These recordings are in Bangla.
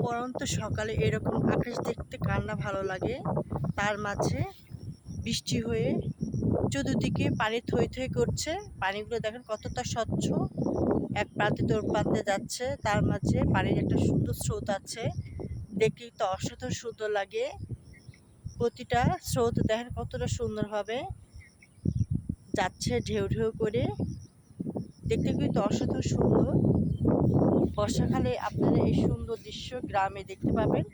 পড়ন্ত সকালে এরকম আকাশ দেখতে কার না ভালো লাগে। তার মাঝে বৃষ্টি হয়ে চতুর্দিকে পানি থই থই করছে। পানিগুলো দেখেন কতটা স্বচ্ছ, এক প্রান্তে তোর প্রান্তে যাচ্ছে। তার মাঝে পানির একটা সুন্দর স্রোত আছে, দেখলেই তো অসাধারণ সুন্দর লাগে। প্রতিটা স্রোত দেখেন কতটা সুন্দরভাবে যাচ্ছে ঢেউ ঢেউ করে, দেখতে কিন্তু অসাধারণ সুন্দর। বর্ষাকালে আপনারা এই সুন্দর দৃশ্য গ্রামে দেখতে পাবেন।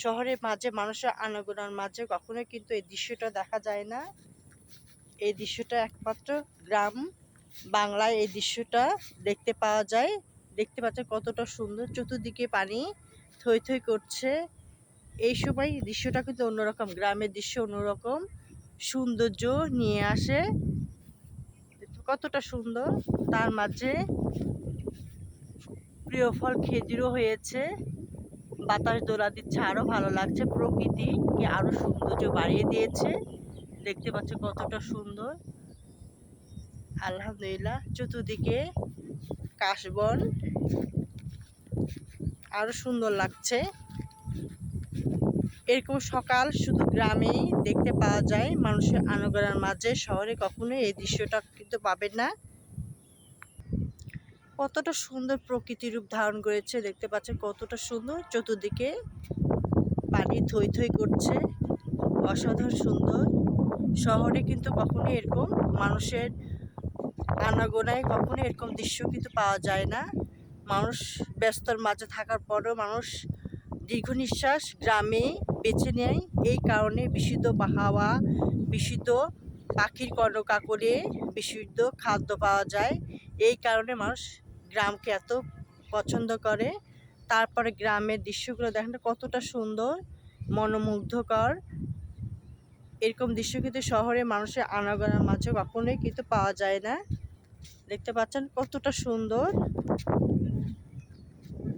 শহরের মাঝে মানুষের আনাগোনার মাঝে কখনোই কিন্তু এই দৃশ্যটা দেখা যায় না। এই দৃশ্যটা একমাত্র গ্রাম বাংলায় এই দৃশ্যটা দেখতে পাওয়া যায়। দেখতে পাচ্ছেন কতটা সুন্দর, চতুর্দিকে পানি থই থই করছে। এই সময় দৃশ্যটা কিন্তু অন্যরকম, গ্রামের দৃশ্য অন্যরকম সৌন্দর্য নিয়ে আসে। কতটা সুন্দর, তার মাঝে প্রিয় ফল খেজুরও হয়েছে। বাতাস দোলা দিচ্ছে, আরো ভালো লাগছে। প্রকৃতিকে আরো সৌন্দর্য বাড়িয়ে দিয়েছে। দেখতে পাচ্ছি কতটা সুন্দর। আলহামদুলিল্লাহ, চতুর্দিকে কাশবন, আরো সুন্দর লাগছে। এরকম সকাল শুধু গ্রামেই দেখতে পাওয়া যায়, মানুষের আনাগোনার মাঝে। শহরে কখনোই এই দৃশ্যটা কিন্তু পাবেন না। কতটা সুন্দর প্রকৃতি রূপ ধারণ করেছে, দেখতে পাচ্ছেন কতটা সুন্দর। চতুর্দিকে পানি থই থই করছে, অসাধারণ সুন্দর। শহরে কিন্তু কখনো এরকম মানুষের আনাগোনায় কখনো এরকম দৃশ্য কিন্তু পাওয়া যায় না। মানুষ ব্যস্তর মাঝে থাকার পরেও মানুষ দীর্ঘ নিঃশ্বাস গ্রামে বেছে নেয়। এই কারণে বিশুদ্ধ হাওয়া, বিশুদ্ধ পাখির কর্ণকাকড়ে, বিশুদ্ধ খাদ্য পাওয়া যায়। এই কারণে মানুষ গ্রামকে এত পছন্দ করে। তারপরে গ্রামের দৃশ্যগুলো দেখেন কতটা সুন্দর, মনোমুগ্ধকর। এরকম দৃশ্য কিন্তু শহরে মানুষের আনাগোনার মাঝে কখনোই কিন্তু পাওয়া যায় না। দেখতে পাচ্ছেন কতটা সুন্দর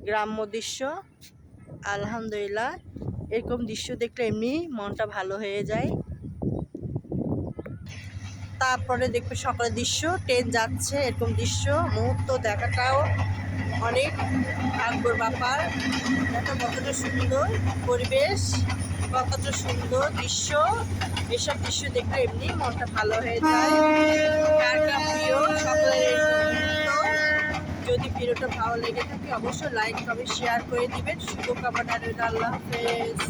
গ্রাম্য দৃশ্য। আলহামদুলিল্লাহ, এরকম দৃশ্য দেখলে এমনি মনটা ভালো হয়ে যায়। তারপরে দেখবে সকালের দৃশ্য, ট্রেন যাচ্ছে, এরকম দৃশ্য মুহূর্ত দেখাটাও অনেক ভাগ্যর ব্যাপার। দেখো কতটা সুন্দর পরিবেশ, কতটা সুন্দর দৃশ্য। এসব দৃশ্য দেখলে এমনি মনটা ভালো হয়ে যায়। কার কার প্রিয় সকালের এই মুহূর্ত। যদি ভিডিওটা ভালো লেগে থাকে অবশ্যই লাইক কমেন্ট শেয়ার করে দিবেন। শুভকামনা রইল। আল্লাহ হাফেজ।